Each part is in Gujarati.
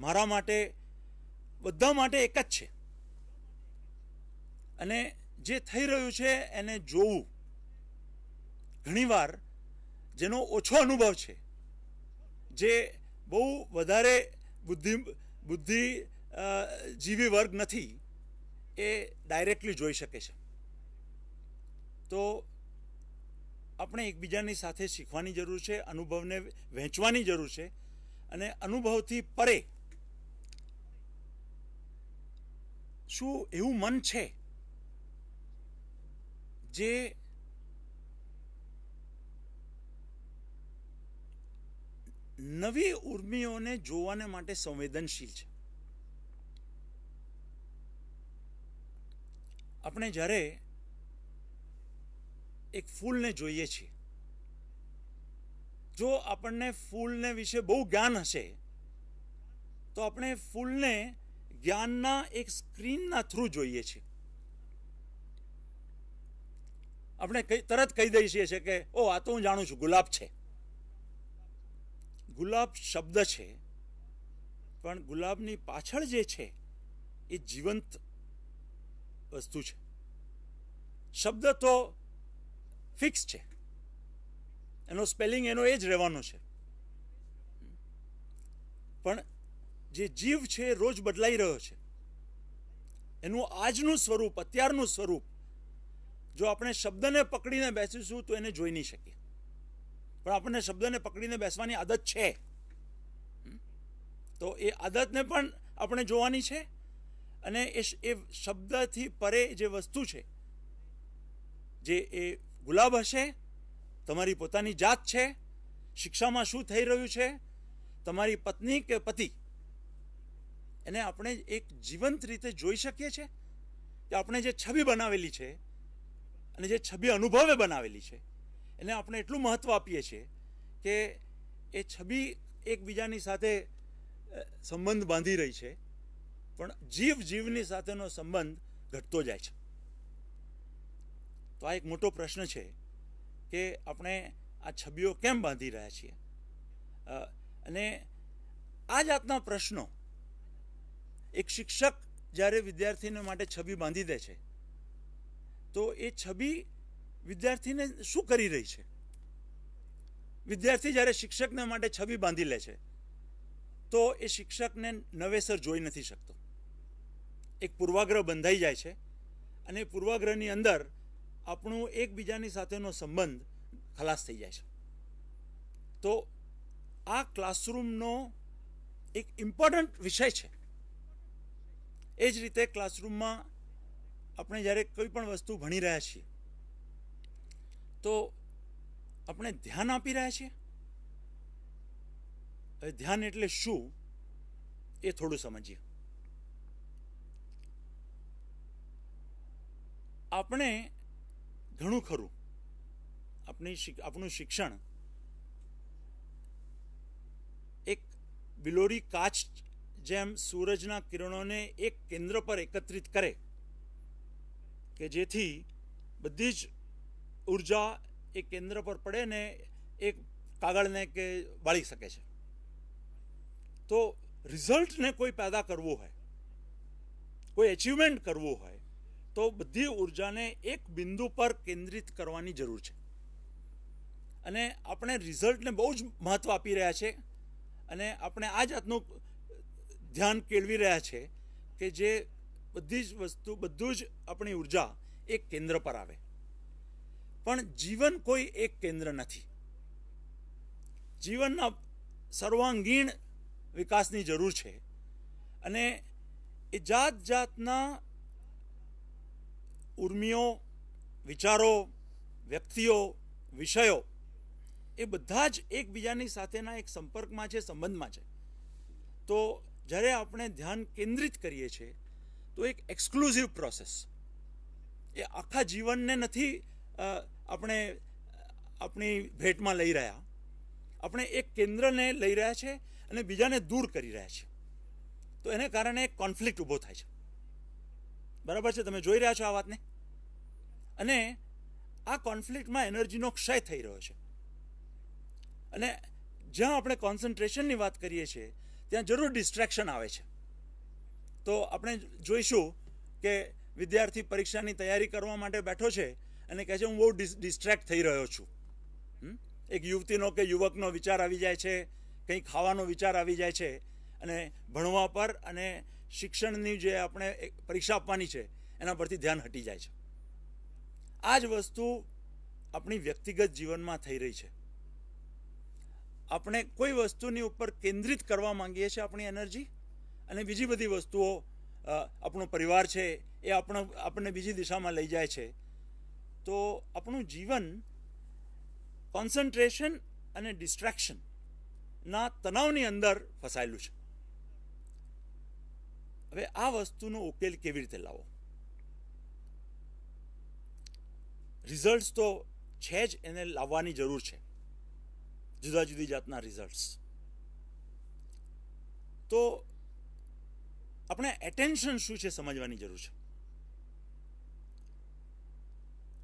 મારા માટે, બધા માટે એક જ છે. અને જે થઈ રહ્યું છે એને જોવું, ઘણીવાર જેનો ઓછો અનુભવ છે, જે બહુ વધારે બુદ્ધિજીવી વર્ગ નથી, એ ડાયરેક્ટલી જોઈ શકે છે. તો આપણે એકબીજાની સાથે શીખવાની જરૂર છે, અનુભવને વહેંચવાની જરૂર છે. અને અનુભવથી પરે શું એવું મન છે જે નવી ઉર્મિઓને જોવાને માટે સંવેદનશીલ છે? આપણે જ્યારે એક ફૂલને જોઈએ છીએ, જો આપણને ફૂલને વિશે બહુ જ્ઞાન હશે તો આપણે ફૂલને જ્ઞાનના એક સ્ક્રીનના થ્રુ જોઈએ છીએ. આપણે તરત કહી દઈએ છીએ કે ઓ, આ તો હું જાણું છું, ગુલાબ છે. ગુલાબ શબ્દ છે, પણ ગુલાબની પાછળ જે છે એ જીવંત વસ્તુ છે. શબ્દ તો ફિક્સ છે, એનો સ્પેલિંગ એનો એ જ રહેવાનો છે, પણ જે જીવ છે એ રોજ બદલાઈ રહ્યો છે. એનું આજનું સ્વરૂપ, અત્યારનું સ્વરૂપ જો આપણે શબ્દને પકડીને બેસીશું તો એને જોઈ નહીં શકીએ. પણ આપણને શબ્દને પકડીને બેસવાની આદત છે, તો એ આદતને પણ આપણે જોવાની છે. અને એ શબ્દથી પરે જે વસ્તુ છે, જે એ ગુલાબ હશે, તમારી પોતાની જાત છે, શિક્ષામાં શું થઈ રહ્યું છે, તમારી પત્ની કે પતિ, એને આપણે એક જીવંત રીતે જોઈ શકીએ છીએ કે આપણે જે છબી બનાવેલી છે અને જે છબી અનુભવે બનાવેલી છે એને આપણે એટલું મહત્વ આપીએ છીએ કે એ છબી એકબીજાની સાથે સંબંધ બાંધી રહી છે, પણ જીવની સાથેનો સંબંધ ઘટતો જાય છે. તો આ એક મોટો પ્રશ્ન છે કે આપણે આ છબીઓ કેમ બાંધી રહ્યા છીએ. અને આ જાતના પ્રશ્નો એક શિક્ષક જ્યારે વિદ્યાર્થીને માટે છબી બાંધી દે છે તો એ છબી વિદ્યાર્થીને શું કરી રહી છે? વિદ્યાર્થી જ્યારે શિક્ષકને માટે છબી બાંધી લે છે તો એ શિક્ષકને નવેસર જોઈ નથી શકતો. એક પૂર્વાગ્રહ બંધાઈ જાય છે અને પૂર્વાગ્રહની અંદર આપણું એકબીજાની સાથેનો સંબંધ ખલાસ થઈ જાય છે. તો આ ક્લાસરૂમનો એક ઇમ્પોર્ટન્ટ વિષય છે. એ જ રીતે ક્લાસરૂમમાં આપણે જ્યારે કોઈ પણ વસ્તુ ભણી રહ્યા છીએ તો આપણે ધ્યાન આપી રહ્યા છીએ. હવે ધ્યાન એટલે શું એ થોડું સમજીએ. આપણે ઘણું ખરું આપણું શિક્ષણ એક બિલોરી કાચ જેમ સૂરજના કિરણોને એક કેન્દ્ર પર એકત્રિત કરે કે જેથી બધી જ ઉર્જા એક કેન્દ્ર પર પડે ને એક કાગળને કે બાળી શકે છે. તો રિઝલ્ટને કોઈ પેદા કરવું હોય, કોઈ એચિવમેન્ટ કરવું હોય તો બધી ઉર્જાને એક બિંદુ પર કેન્દ્રિત કરવાની જરૂર છે. અને આપણે રિઝલ્ટને બહુ જ મહત્વ આપી રહ્યા છે અને આપણે આ જાતનું ધ્યાન કેળવી રહ્યા છે કે જે બધી જ વસ્તુ, બધું જ આપણી ઉર્જા એક કેન્દ્ર પર આવે. પણ જીવન કોઈ એક કેન્દ્ર નથી. જીવનના સર્વાંગીણ વિકાસની જરૂર છે અને એ જાત જાતના ઉર્મિઓ, વિચારો, વ્યક્તિઓ, વિષયો એ બધા જ એકબીજાની સાથેના એક સંપર્કમાં છે, સંબંધમાં છે. તો જ્યારે આપણે ધ્યાન કેન્દ્રિત કરીએ છીએ તો એક એક્સક્લુઝિવ પ્રોસેસ, એ આખા જીવનને નથી આપણે આપણી ભેટમાં લઈ રહ્યા, આપણે એક કેન્દ્રને લઈ રહ્યા છે અને બીજાને દૂર કરી રહ્યા છે. તો એને કારણે એક કોન્ફ્લિક્ટ ઊભો થાય છે. બરાબર છે? તમે જોઈ રહ્યા છો આ વાતને. અને આ કોન્ફ્લિક્ટમાં એનર્જીનો ક્ષય થઈ રહ્યો છે. અને જ્યાં આપણે કોન્સન્ટ્રેશનની વાત કરીએ છીએ ત્યાં જરૂર ડિસ્ટ્રેક્શન આવે છે. તો આપણે જોઈશું કે વિદ્યાર્થી પરીક્ષાની તૈયારી કરવા માટે બેઠો છે અને કહે છે હું બહુ ડિસ્ટ્રેક્ટ થઈ રહ્યો છું. એક યુવતીનો કે યુવકનો વિચાર આવી જાય છે, કંઈ ખાવાનો વિચાર આવી જાય છે અને ભણવા પર અને શિક્ષણની જે આપણે પરીક્ષા આપવાની છે એના પરથી ધ્યાન હટી જાય છે. આ જ વસ્તુ આપણી વ્યક્તિગત જીવનમાં થઈ રહી છે. આપણે કોઈ વસ્તુની ઉપર કેન્દ્રિત કરવા માંગીએ છીએ આપણી એનર્જી, અને બીજી બધી વસ્તુઓ, આપણો પરિવાર છે એ આપણને બીજી દિશામાં લઈ જાય છે. તો આપણું જીવન કોન્સન્ટ્રેશન અને ડિસ્ટ્રેક્શનના તણાવની અંદર ફસાયેલું છે. હવે આ વસ્તુનો ઉકેલ કેવી રીતે લાવો? રિઝલ્ટ્સ તો છે જ, એને લાવવાની જરૂર છે, જુદા જુદી જાતના રિઝલ્ટ્સ. તો આપણે એટેન્શન શું છે સમજવાની જરૂર છે.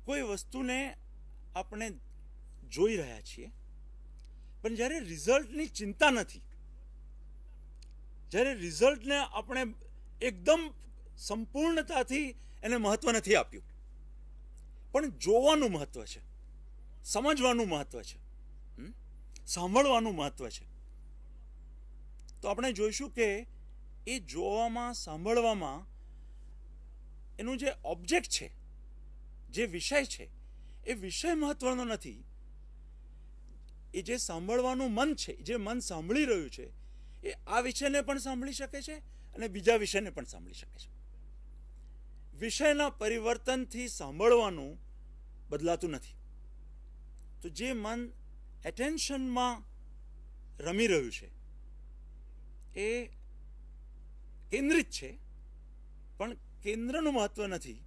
કોઈ વસ્તુને આપણે જોઈ રહ્યા છીએ, પણ જ્યારે રિઝલ્ટની ચિંતા નથી, જ્યારે રિઝલ્ટને આપણે એકદમ સંપૂર્ણતાથી એને મહત્વ નથી આપ્યું, પણ જોવાનું મહત્વ છે, સમજવાનું મહત્વ છે, સાંભળવાનું મહત્વ છે. તો આપણે જોઈશું કે એ જોવામાં, સાંભળવામાં એનું જે ઓબ્જેક્ટ છે, જે વિષય છે, એ વિષય મહત્વનો નથી. એ જે સાંભળવાનું મન છે, જે મન સાંભળી રહ્યું છે, એ આ વિષયને પણ સાંભળી શકે છે અને બીજા વિષયને પણ સાંભળી શકે છે. વિષયના પરિવર્તનથી સાંભળવાનું બદલાતું નથી. તો જે મન એટેન્શનમાં રમી રહ્યું છે એ કેન્દ્રિત છે, પણ કેન્દ્રનું મહત્વ નથી,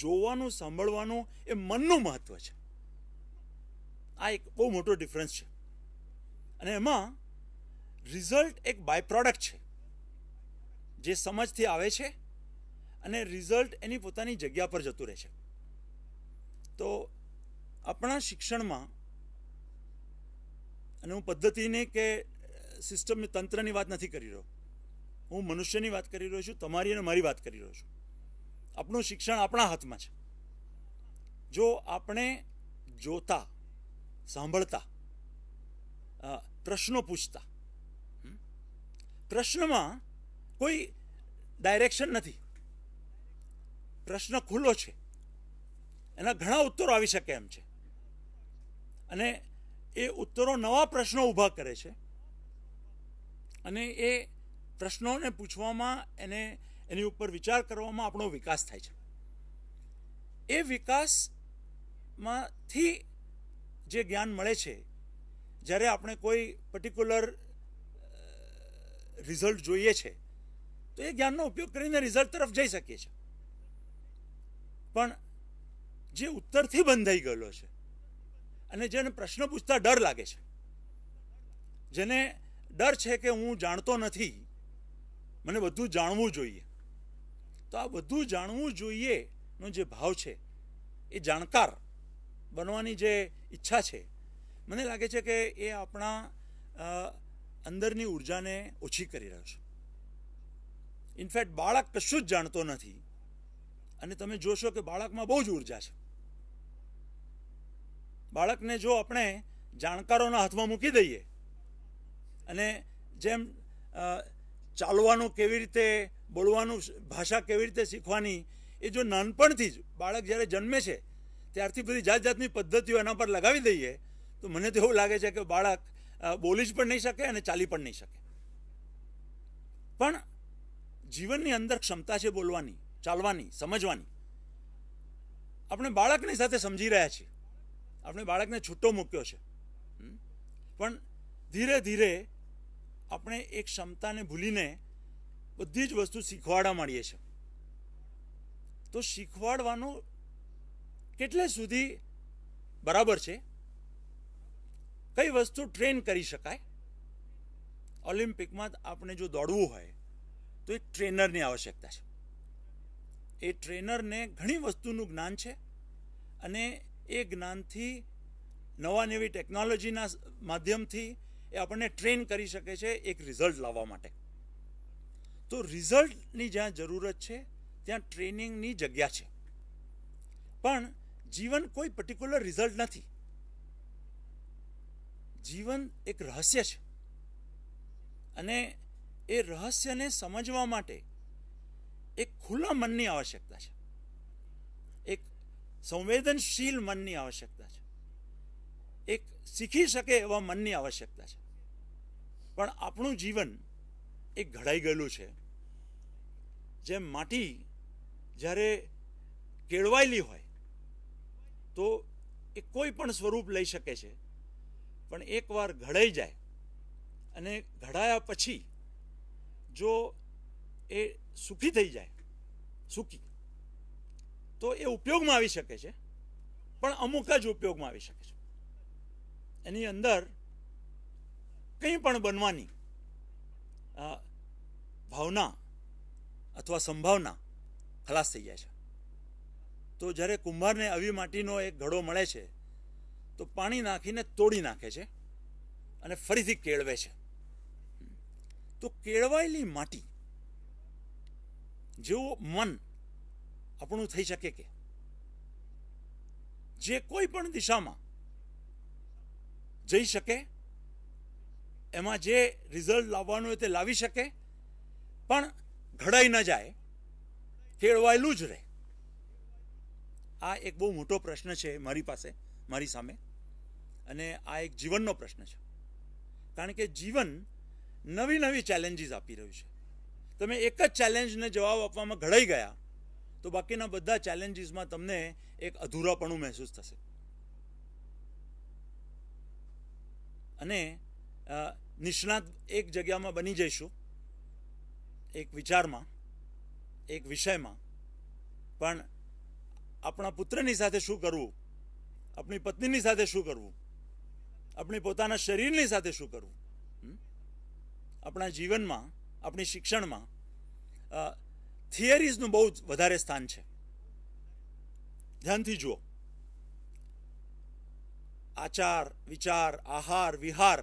જોવાનું, સાંભળવાનું એ મનનું મહત્વ છે. આ એક બહુ મોટો ડિફરન્સ છે. અને એમાં રિઝલ્ટ એક બાય પ્રોડક્ટ છે, જે સમજથી આવે છે, અને રિઝલ્ટ એની પોતાની જગ્યા પર જતું રહે છે. તો આપણા શિક્ષણમાં, અને હું પદ્ધતિની કે સિસ્ટમની, તંત્રની વાત નથી કરી રહ્યો, હું મનુષ્યની વાત કરી રહ્યો છું, તમારી અને મારી વાત કરી રહ્યો છું. આપણું શિક્ષણ આપણા હાથમાં છે. જો આપણે જોતા, સાંભળતા, પ્રશ્નો પૂછતા, પ્રશ્નમાં કોઈ ડાયરેક્શન નથી, પ્રશ્ન ખુલ્લો છે, એના ઘણા ઉત્તરો આવી શકે એમ છે, અને એ ઉત્તરો નવા પ્રશ્નો ઊભા કરે છે, અને એ પ્રશ્નોને પૂછવામાં, એની ઉપર વિચાર કરવામાં આપણો વિકાસ થાય છે. એ વિકાસમાંથી જે જ્ઞાન મળે છે, જ્યારે આપણે કોઈ પર્ટિક્યુલર રિઝલ્ટ જોઈએ છે, તો એ જ્ઞાનનો ઉપયોગ કરીને રિઝલ્ટ તરફ જઈ શકીએ છીએ. પણ જે ઉત્તરથી બંધાઈ ગયેલો છે, અને જેને પ્રશ્ન પૂછતા ડર લાગે છે, જેને ડર છે કે હું જાણતો નથી, મને બધું જાણવું જોઈએ, તો આ બધું જાણવું જોઈએ નો જે ભાવ છે, એ જાણકાર બનવાની જે ઈચ્છા છે, મને લાગે છે કે એ આપણા અંદરની ઉર્જાને ઓછી કરી રહ્યો છે. ઇનફેક્ટ બાળક કશું જ જાણતો નથી, અને તમે જોશો કે બાળકમાં બહુ જ ઉર્જા છે. બાળકને જો આપણે જાણકારોના હાથમાં મૂકી દઈએ, અને જેમ ચાલવાનું કેવી રીતે, બોલવાનું, ભાષા કેવી રીતે શીખવાની, એ જો નાનપણથી જ બાળક જ્યારે જન્મે છે ત્યારથી બધી જાત જાતની પદ્ધતિઓ એના પર લગાવી દઈએ, તો મને તો એવું લાગે છે કે બાળક બોલી જ પણ નહીં શકે અને ચાલી પણ નહીં શકે. પણ જીવનની અંદર ક્ષમતા છે બોલવાની, ચાલવાની, સમજવાની. આપણે બાળકની સાથે સમજી રહ્યા છીએ, આપણે બાળકને છૂટો મૂક્યો છે, પણ ધીરે ધીરે આપણે એ ક્ષમતાને ભૂલીને બધી જ વસ્તુ શીખવાડવા માંડીએ છીએ. તો શીખવાડવાનું કેટલે સુધી બરાબર છે? કઈ વસ્તુ ટ્રેન કરી શકાય? ઓલિમ્પિકમાં આપણે જો દોડવું હોય તો એક ટ્રેનરની આવશ્યકતા છે. એ ટ્રેનરને ઘણી વસ્તુનું જ્ઞાન છે, અને એ જ્ઞાનથી, નવા નવી ટેકનોલોજીના માધ્યમથી એ આપણને ટ્રેન કરી શકે છે એક રિઝલ્ટ લાવવા માટે. તો રિઝલ્ટની જ્યાં જરૂરત છે ત્યાં ટ્રેનિંગની જગ્યા છે. પણ જીવન કોઈ પર્ટિક્યુલર રિઝલ્ટ નથી. જીવન એક રહસ્ય છે અને એ રહસ્યને સમજવા માટે એક ખુલ્લા મનની આવશ્યકતા છે, એક સંવેદનશીલ મનની આવશ્યકતા છે, એક શીખી શકે એવા મનની આવશ્યકતા છે. પણ આપણું જીવન એક ઘડાઈ ગયેલું છે. જેમ માટી જ્યારે કેળવાયેલી હોય તો એ કોઈ પણ સ્વરૂપ લઈ શકે છે, પણ એકવાર ઘડાઈ જાય અને ઘડાયા પછી જો એ સૂકી થઈ જાય, સૂકી, તો એ ઉપયોગમાં આવી શકે છે, પણ અમુક જ ઉપયોગમાં આવી શકે છે. એની અંદર કંઈ પણ બનવાની ભાવના અથવા સંભાવના ખલાસ થઈ જાય છે. તો જ્યારે કુંભારને આવી માટીનો એક ઘડો મળે છે તો પાણી નાખીને તોડી નાખે છે અને ફરીથી કેળવે છે. તો કેળવાયેલી માટી જેવું મન આપણું થઈ શકે કે જે કોઈ પણ દિશામાં જઈ શકે, એમાં જે રિઝલ્ટ લાવવાનું હોય તે લાવી શકે, પણ ઘડાઈ ન જાય, કેળવાયેલું જ રહે. આ એક બહુ મોટો પ્રશ્ન છે મારી પાસે, મારી સામે, અને આ એક જીવનનો પ્રશ્ન છે. કારણ કે જીવન નવી નવી ચેલેન્જીસ આપી રહ્યું છે. તમે એક જ ચેલેન્જને જવાબ આપવામાં ઘડાઈ ગયા તો બાકીના બધા ચેલેન્જીસમાં તમને એક અધૂરાપણું મહેસૂસ થશે. અને નિષ્ણાત એક જગ્યામાં બની જઈશું, એક વિચારમાં, એક વિષયમાં, પણ આપણા પુત્રની સાથે શું કરવું, આપણી પત્નીની સાથે શું કરવું, આપણી પોતાના શરીરની સાથે શું કરવું, આપણા જીવનમાં, આપણી શિક્ષણમાં થિયરીઝનું બહુ જ વધારે સ્થાન છે. ધ્યાનથી જુઓ, આચાર, વિચાર, આહાર, વિહાર,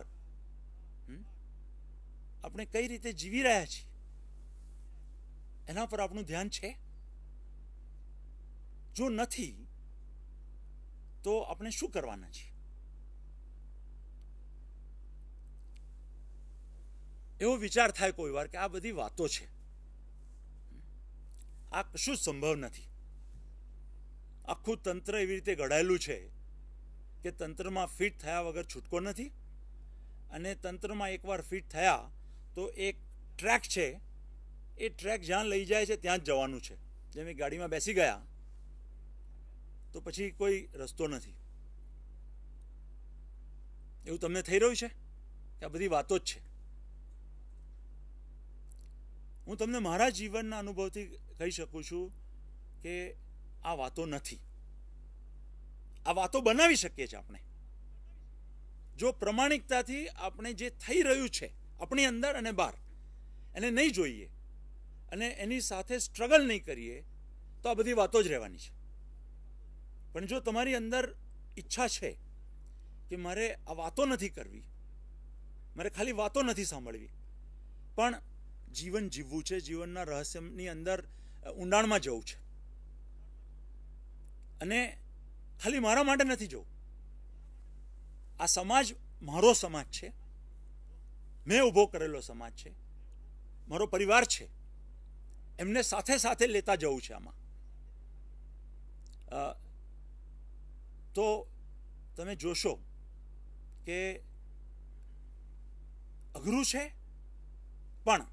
આપણે કઈ રીતે જીવી રહ્યા છીએ એના પર આપણું ધ્યાન છે? જો નથી તો આપણે શું કરવાના છીએ? એવો વિચાર થાય કોઈ વાર કે આ બધી વાતો છે, આ કશું જ સંભવ નથી. આખું તંત્ર એવી રીતે ઘડાયેલું છે કે તંત્રમાં ફિટ થયા વગર છૂટકો નથી, અને તંત્રમાં એકવાર ફિટ થયા તો એક ટ્રેક છે, એ ટ્રેક જ્યાં લઈ જાય છે ત્યાં જ જવાનું છે. જેમ એ ગાડીમાં બેસી ગયા તો પછી કોઈ રસ્તો નથી. એવું તમને થઈ રહ્યું છે કે આ બધી વાતો જ છે? હું તમને મારા જીવનના અનુભવથી કહી શકું છું કે આ વાતો નથી. આ વાતો બનાવી શકીએ છીએ આપણે જો પ્રમાણિકતાથી આપણે જે થઈ રહ્યું છે આપણી અંદર અને બહાર એને નહીં જોઈએ અને એની સાથે સ્ટ્રગલ નહીં કરીએ તો આ બધી વાતો જ રહેવાની છે. પણ જો તમારી અંદર ઈચ્છા છે કે મારે આ વાતો નથી કરવી, મારે ખાલી વાતો નથી સાંભળવી, પણ જીવન જીવવું છે, જીવનના રહસ્યની અંદર ઊંડાણમાં જવું છે, અને ખાલી મારા માટે નથી જવું, આ સમાજ મારો સમાજ છે, મેં ઊભો કરેલો સમાજ છે, મારો પરિવાર છે, એમને સાથે સાથે લેતા જવું છે આમાં. તો તમે જોશો કે અઘરું છે, પણ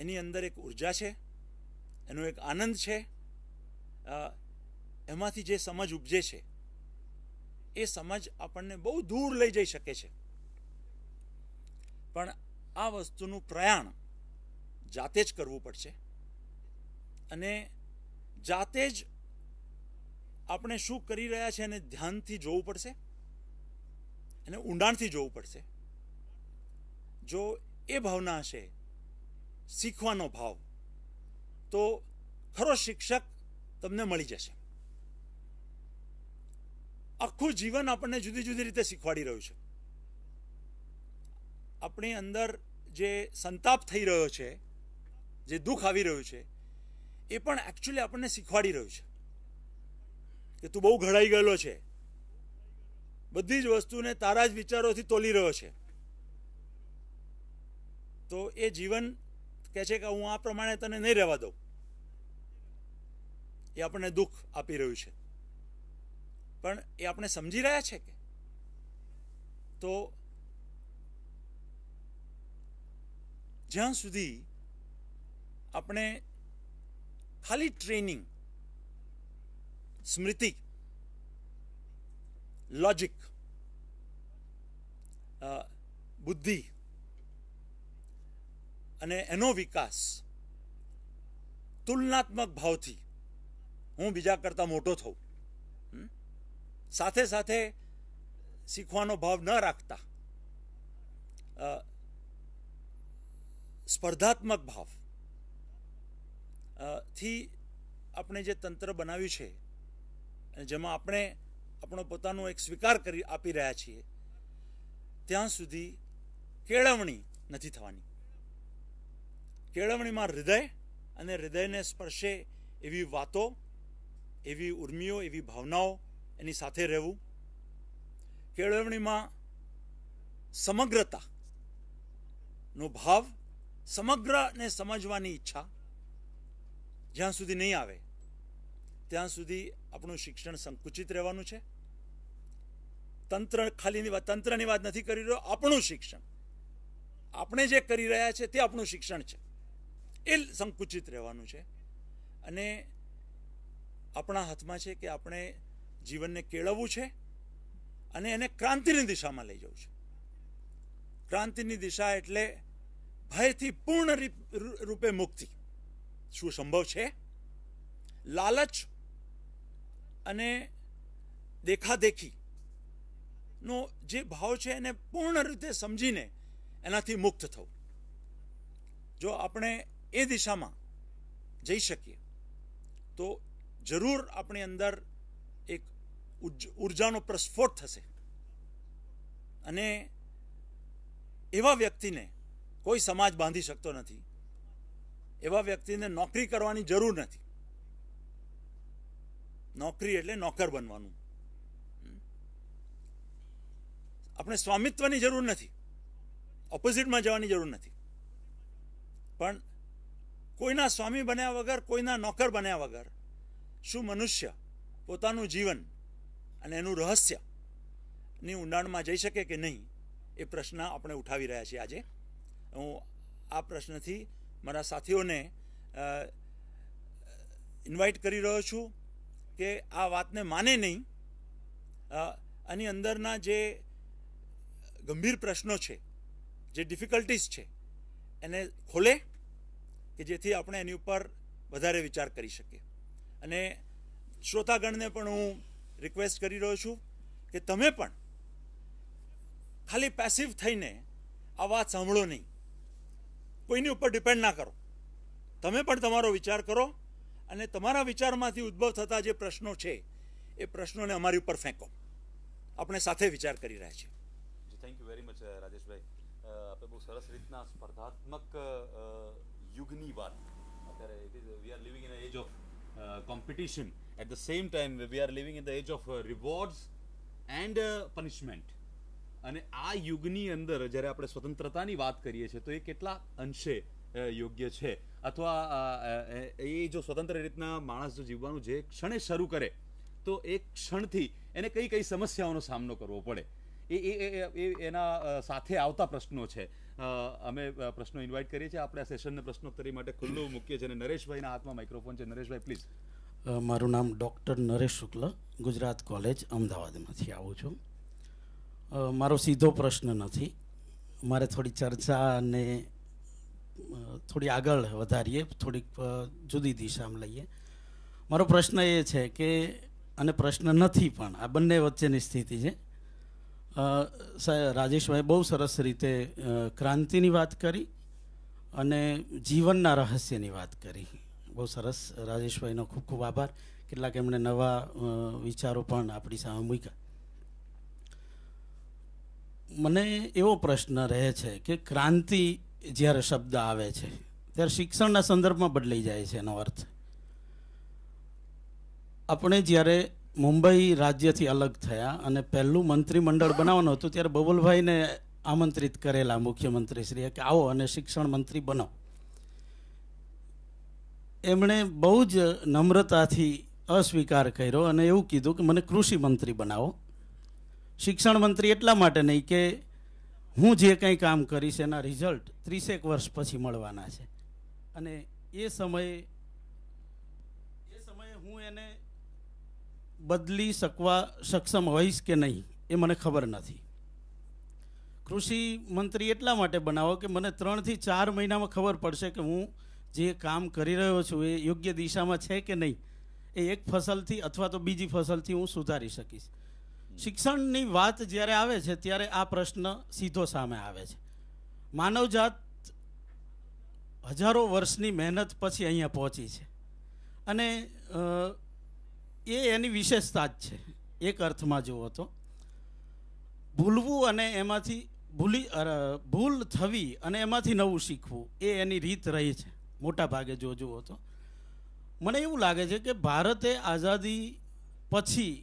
એની અંદર એક ઉર્જા છે, એનો એક આનંદ છે, એમાંથી જે સમજ ઉપજે છે એ સમજ આપણને બહુ દૂર લઈ જઈ શકે છે. પણ આ વસ્તુનું પ્રયાણ જાતે જ કરવું પડશે, અને જાતે જ આપણે શું કરી રહ્યા છે એને ધ્યાનથી જોવું પડશે, એને ઊંડાણથી જોવું પડશે. જો એ ભાવના હશે, શીખવાનો ભાવ, તો ખરો શિક્ષક તમને મળી જશે. આખું જીવન આપણને જુદી જુદી રીતે શીખવાડી રહ્યું છે. આપણી અંદર જે સંતાપ થઈ રહ્યો છે, જે દુઃખ આવી રહ્યું છે, એ પણ એકચ્યુઅલી આપણને શીખવાડી રહ્યું છે કે તું બહુ ઘડાઈ ગયેલો છે, બધી જ વસ્તુને તારા જ વિચારોથી તોલી રહ્યો છે. તો એ જીવન કહે છે કે હું આ પ્રમાણે તને નહીં રહેવા દઉં. એ આપણને દુઃખ આપી રહ્યું છે, પણ એ આપણે સમજી રહ્યા છે કે? તો જ્યાં સુધી આપણે ખાલી ટ્રેનિંગ, સ્મૃતિ, લોજિક, બુદ્ધિ અને એનો વિકાસ તુલનાત્મક ભાવથી હું બીજા કરતાં મોટો થઉં, સાથે સાથે શીખવાનો ભાવ ન રાખતા સ્પર્ધાત્મક ભાવ થી આપણે જે તંત્ર બનાવ્યું છે, જેમાં આપણે આપણો પોતાનો એક સ્વીકાર કરી આપી રહ્યા છીએ, ત્યાં સુધી કેળવણી નથી થવાની. કેળવણીમાં હૃદય અને હૃદયને સ્પર્શે એવી વાતો, એવી ઉર્મિઓ, એવી ભાવનાઓ એની સાથે રહેવું. કેળવણીમાં સમગ્રતાનો ભાવ, સમગ્રને સમજવાની ઈચ્છા જ્યાં સુધી નહીં આવે ત્યાં સુધી આપણું શિક્ષણ સંકુચિત રહેવાનું છે. તંત્રની વાત નથી કરી રહ્યો, આપણું શિક્ષણ, આપણે જે કરી રહ્યા છે તે આપણું શિક્ષણ છે, એ સંકુચિત રહેવાનું છે. અને આપણા હાથમાં છે કે આપણે જીવનને કેળવવું છે અને એને ક્રાંતિની દિશામાં લઈ જવું છે. ક્રાંતિની દિશા એટલે ભયથી પૂર્ણ રૂપે મુક્તિ. શું સંભવ છે? લાલચ અને દેખાદેખી નો જે ભાવ છે એને પૂર્ણ રીતે સમજીને એનાથી મુક્ત થવું. જો આપણે એ દિશામાં જઈ શકીએ તો જરૂર આપણી અંદર એક ઉર્જાનો પ્રસ્ફોટ થશે અને એવા વ્યક્તિને કોઈ સમાજ બાંધી શકતો નથી, એવા વ્યક્તિને નોકરી કરવાની જરૂર નથી. નોકરી એટલે નોકર બનવાનું. આપણે સ્વામિત્વની જરૂર નથી, ઓપોઝિટમાં જવાની જરૂર નથી, પણ કોઈના સ્વામી બન્યા વગર, કોઈના નોકર બન્યા વગર શું મનુષ્ય પોતાનું જીવન અને એનું રહસ્યની ઊંડાણમાં જઈ શકે કે નહીં, એ પ્રશ્ન આપણે ઉઠાવી રહ્યા છીએ આજે. હું આ પ્રશ્નથી મારા સાથીઓને ઇન્વાઇટ કરી રહ્યો છું કે આ વાતને માને નહીં, આની અંદરના જે ગંભીર પ્રશ્નો છે, જે ડિફિકલ્ટીઝ છે, એને ખોલે કે જેથી આપણે એની ઉપર વધારે વિચાર કરી શકીએ. અને શ્રોતાગણને પણ હું રિક્વેસ્ટ કરી રહ્યો છું કે તમે પણ ખાલી પેસિવ થઈને આ વાત સાંભળો નહીં, કોઈની ઉપર ડિપેન્ડ ના કરો. તમે પણ તમારો વિચાર કરો અને તમારા વિચારમાંથી ઉદ્ભવ થતા જે પ્રશ્નો છે એ પ્રશ્નોને અમારી ઉપર ફેંકો. આપણે સાથે વિચાર કરી રહ્યા છીએ. Thank you very much Rajeshbhai. આપણે બહુ સરસ રીતના સ્પર્ધાત્મક યુગની વાત, અત્યારે we are living in age of competition, at the same time we are living in the age of rewards and punishment. અને આ યુગની અંદર જ્યારે આપણે સ્વતંત્રતાની વાત કરીએ છીએ તો એ કેટલા અંશે યોગ્ય છે, અથવા એ જો સ્વતંત્ર રીતના માણસ જો જીવવાનું જે ક્ષણે શરૂ કરે તો એ ક્ષણથી એને કઈ કઈ સમસ્યાઓનો સામનો કરવો પડે, એના સાથે આવતા પ્રશ્નો છે. અમે પ્રશ્નો ઇન્વાઇટ કરીએ છીએ. આપણે આ સેશનને પ્રશ્નોત્તરી માટે ખુલ્લું મૂકીએ છીએ અને નરેશભાઈના હાથમાં માઇક્રોફોન છે. નરેશભાઈ પ્લીઝ. મારું નામ ડૉક્ટર નરેશ શુક્લ, ગુજરાત કોલેજ અમદાવાદમાંથી આવું છું. મારો સીધો પ્રશ્ન નથી, મારે થોડી ચર્ચા અને થોડી આગળ વધારીએ, થોડીક જુદી દિશામાં લઈએ. મારો પ્રશ્ન એ છે કે, અને પ્રશ્ન નથી પણ આ બંને વચ્ચેની સ્થિતિ છે. રાજેશભાઈ બહુ સરસ રીતે ક્રાંતિની વાત કરી અને જીવનના રહસ્યની વાત કરી. બહુ સરસ. રાજેશભાઈનો ખૂબ ખૂબ આભાર. કેટલાક એમણે નવા વિચારો પણ આપણી સામે મૂક્યા. મને એવો પ્રશ્ન રહે છે કે ક્રાંતિ જ્યારે શબ્દ આવે છે ત્યારે શિક્ષણના સંદર્ભમાં બદલાઈ જાય છે એનો અર્થ. આપણે જ્યારે મુંબઈ રાજ્યથી અલગ થયા અને પહેલું મંત્રીમંડળ બનાવવાનું હતું ત્યારે બબુલભાઈને આમંત્રિત કરેલા મુખ્યમંત્રીશ્રીએ કે આવો અને શિક્ષણ મંત્રી બનો. એમણે બહુ જ નમ્રતાથી અસ્વીકાર કર્યો અને એવું કીધું કે મને કૃષિ મંત્રી બનાવો. શિક્ષણ મંત્રી એટલા માટે નહીં કે હું જે કંઈ કામ કરીશ એના રિઝલ્ટ 30 વર્ષ પછી મળવાના છે અને એ સમયે હું એને બદલી શકવા સક્ષમ હોઈશ કે નહીં એ મને ખબર નથી. કૃષિ મંત્રી એટલા માટે બનાવો કે મને 3 થી 4 મહિનામાં ખબર પડશે કે હું જે કામ કરી રહ્યો છું એ યોગ્ય દિશામાં છે કે નહીં. એ એક ફસલથી અથવા તો બીજી ફસલથી હું સુધારી શકીશ. શિક્ષણની વાત જ્યારે આવે છે ત્યારે આ પ્રશ્ન સીધો સામે આવે છે. માનવજાત હજારો વર્ષની મહેનત પછી અહીંયા પહોંચી છે અને એ એની વિશેષતા જ છે. એક અર્થમાં જુઓ તો ભૂલવું અને એમાંથી ભૂલ થવી અને એમાંથી નવું શીખવું એ એની રીત રહી છે મોટા ભાગે જો જુઓ તો. મને એવું લાગે છે કે ભારતે આઝાદી પછી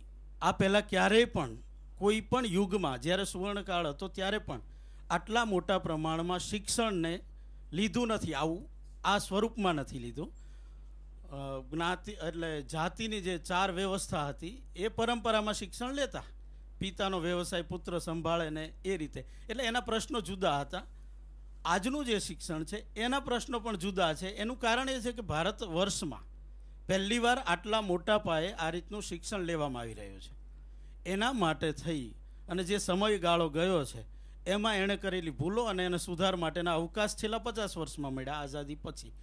આ પહેલાં ક્યારેય પણ કોઈ પણ યુગમાં જ્યારે સુવર્ણકાળ હતો ત્યારે પણ આટલા મોટા પ્રમાણમાં શિક્ષણને લીધું નથી. આવું આ સ્વરૂપમાં નથી લીધું. જ્ઞાતિ એટલે જાતિની જે 4 વ્યવસ્થા હતી એ પરંપરામાં શિક્ષણ લેતા. પિતાનો વ્યવસાય પુત્ર સંભાળે ને એ રીતે. એટલે એના પ્રશ્નો જુદા હતા. આજનું જે શિક્ષણ છે એના પ્રશ્નો પણ જુદા છે. એનું કારણ એ છે કે ભારત વર્ષમાં પહેલીવાર આટલા મોટા પાયે આ રીતનું શિક્ષણ લેવામાં આવી રહ્યું છે. એના માટે થઈ અને જે સમયગાળો ગયો છે એમાં એણે કરેલી ભૂલો અને એને સુધાર માટેના અવકાશ છેલ્લા 50 વર્ષમાં મળ્યા આઝાદી પછી.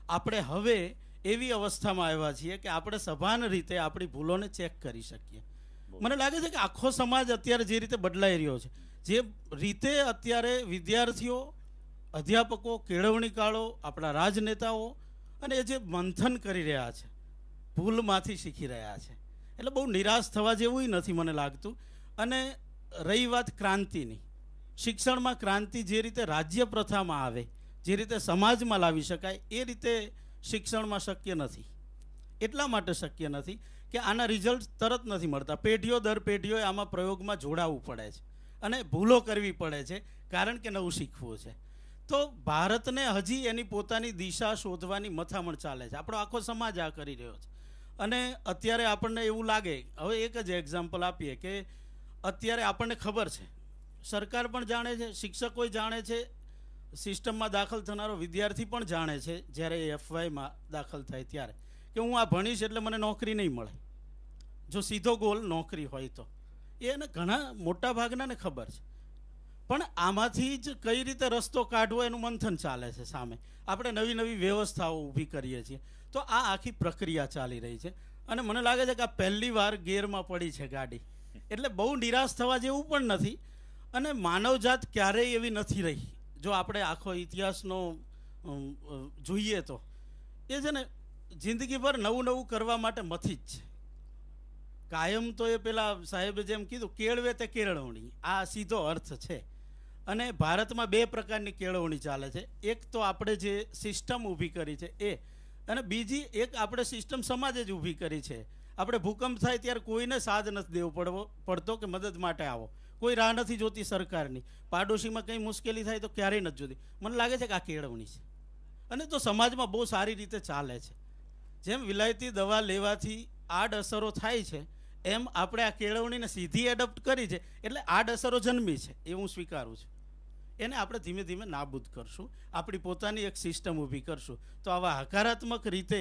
આપણે હવે એવી અવસ્થામાં આવ્યા છીએ કે આપણે સભાન રીતે આપણી ભૂલોને ચેક કરી શકીએ. મને લાગે છે કે આખો સમાજ અત્યારે જે રીતે બદલાઈ રહ્યો છે, જે રીતે અત્યારે વિદ્યાર્થીઓ, અધ્યાપકો, કેળવણીકારો, આપણા રાજનેતાઓ અને એ જે મંથન કરી રહ્યા છે, ભૂલમાંથી શીખી રહ્યા છે, એટલે બહુ નિરાશ થવા જેવું નથી મને લાગતું. અને રહી વાત ક્રાંતિની, શિક્ષણમાં ક્રાંતિ જે રીતે રાજ્ય પ્રથામાં આવે, જે રીતે સમાજમાં લાવી શકાય એ રીતે શિક્ષણમાં શક્ય નથી. એટલા માટે શક્ય નથી કે આના રિઝલ્ટ તરત નથી મળતા. પેઢીઓ દર પેઢીઓએ આમાં પ્રયોગમાં જોડાવવું પડે છે અને ભૂલો કરવી પડે છે કારણ કે નવું શીખવું છે. તો ભારતને હજી એની પોતાની દિશા શોધવાની મથામણ ચાલે છે. આપણો આખો સમાજ આ કરી રહ્યો છે. અને અત્યારે આપણને એવું લાગે, હવે એક જ એક્ઝામ્પલ આપીએ કે અત્યારે આપણને ખબર છે, સરકાર પણ જાણે છે, શિક્ષકો જાણે છે, સિસ્ટમમાં દાખલ થનારો વિદ્યાર્થી પણ જાણે છે જ્યારે એ FYમાં દાખલ થાય ત્યારે કે હું આ ભણીશ એટલે મને નોકરી નહીં મળે. જો સીધો ગોલ નોકરી હોય તો એને ઘણા મોટા ભાગનાને ખબર છે. પણ આમાંથી જ કઈ રીતે રસ્તો કાઢવો એનું મંથન ચાલે છે સામે. આપણે નવી નવી વ્યવસ્થાઓ ઊભી કરીએ છીએ. તો આ આખી પ્રક્રિયા ચાલી રહી છે અને મને લાગે છે કે આ પહેલી વાર ગેરમાં પડી છે ગાડી. એટલે બહુ નિરાશ થવા જેવું પણ નથી. અને માનવજાત ક્યારેય એવી નથી રહી. જો આપણે આખો ઇતિહાસનો જોઈએ તો એ છે ને જિંદગીભર નવું નવું કરવા માટે મથી જ છે. કાયમ તો એ પેલા સાહેબે જેમ કીધું, કેળવે તે કેળવણી, આ સીધો અર્થ છે. અને ભારતમાં 2 પ્રકારની કેળવણી ચાલે છે. એક તો આપણે જે સિસ્ટમ ઊભી કરી છે એ, અને બીજી એક આપણે સિસ્ટમ સમાજે જ ઊભી કરી છે. આપણે ભૂકંપ થાય ત્યારે કોઈને સાથ નથી દેવો પડતો કે મદદ માટે આવો. કોઈ રાહ નથી જોતી સરકારની. પાડોશીમાં કંઈ મુશ્કેલી થાય તો ક્યારેય નથી જોતી. મને લાગે છે કે આ કેળવણી છે અને તો સમાજમાં બહુ સારી રીતે ચાલે છે. જેમ વિલાયતી દવા લેવાથી આડઅસરો થાય છે એમ આપણે આ કેળવણીને સીધી એડપ્ટ કરી છે એટલે આડઅસરો જન્મી છે એ હું સ્વીકારું છું. એને આપણે ધીમે ધીમે નાબૂદ કરશું, આપણી પોતાની એક સિસ્ટમ ઊભી કરશું. તો આવા હકારાત્મક રીતે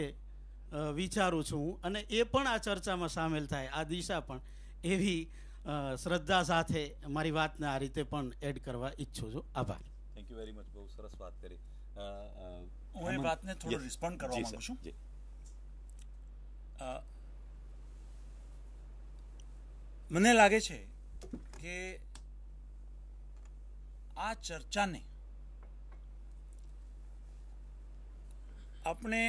વિચારું છું હું, અને એ પણ આ ચર્ચામાં સામેલ થાય, આ દિશા પણ, એવી શ્રદ્ધા સાથે મારી વાતને આ રીતે પણ એડ કરવા ઈચ્છું છું. આભાર. Thank you very much. બહુ સરસ વાત કરી. હું એ વાતને થોડો રિસ્પોન્ડ કરવા માંગુ છું. મને લાગે છે કે આ ચર્ચાને આપણે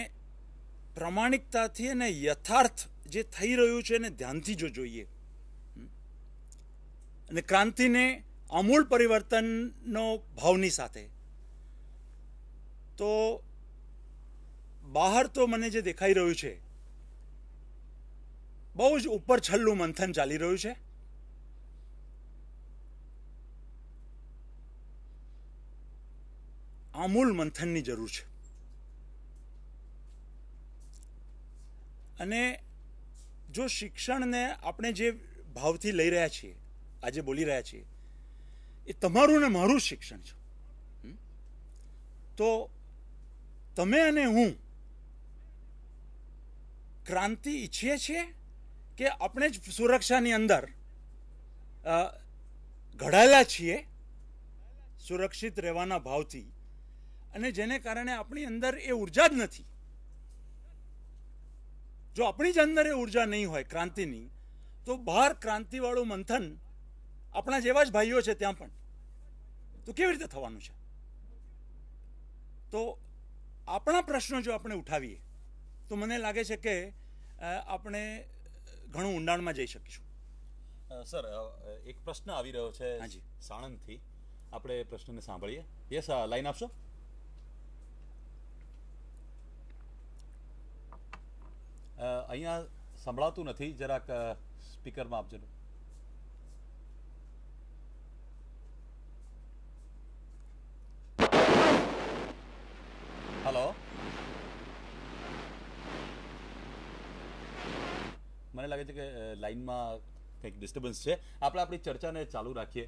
પ્રામાણિકતાથી અને યથાર્થ જે થઈ રહ્યું છે એને ધ્યાનથી જો જોઈએ અને ક્રાંતિને આમૂલ પરિવર્તનનો ભાવની સાથે, તો બહાર તો મને જે દેખાઈ રહ્યું છે બહુ જ ઉપર છલ્લું મંથન ચાલી રહ્યું છે. આમૂલ મંથનની જરૂર છે. અને જો શિક્ષણને આપણે જે ભાવથી લઈ રહ્યા છીએ, આજે બોલી રહ્યા છીએ, એ તમારું ને મારું જ શિક્ષણ છે. તો તમે અને હું ક્રાંતિ ઈચ્છીએ છીએ કે આપણે જ સુરક્ષાની અંદર ઘડાયેલા છીએ, સુરક્ષિત રહેવાના ભાવથી, અને જેને કારણે આપણી અંદર એ ઉર્જા જ નથી. જો આપણી જ અંદર એ ઉર્જા નહીં હોય ક્રાંતિની, તો બહાર ક્રાંતિવાળું મંથન આપણા જેવા જ ભાઈઓ છે ત્યાં પણ તો કેવી રીતે થવાનું છે? તો આપણા પ્રશ્નો જો આપણે ઉઠાવીએ તો મને લાગે છે કે આપણે ઘણું ઊંડાણમાં જઈ શકીશું. સર, એક પ્રશ્ન આવી રહ્યો છે સાણંદથી, આપણે પ્રશ્નને સાંભળીએ. યસ, લાઈન આપશો? અહીંયા સંભળાતું નથી, જરાક સ્પીકરમાં આપજો. હલો, મને લાગે છે કે લાઈનમાં કંઈક ડિસ્ટર્બન્સ છે. આપણે આપણી ચર્ચાને ચાલુ રાખીએ.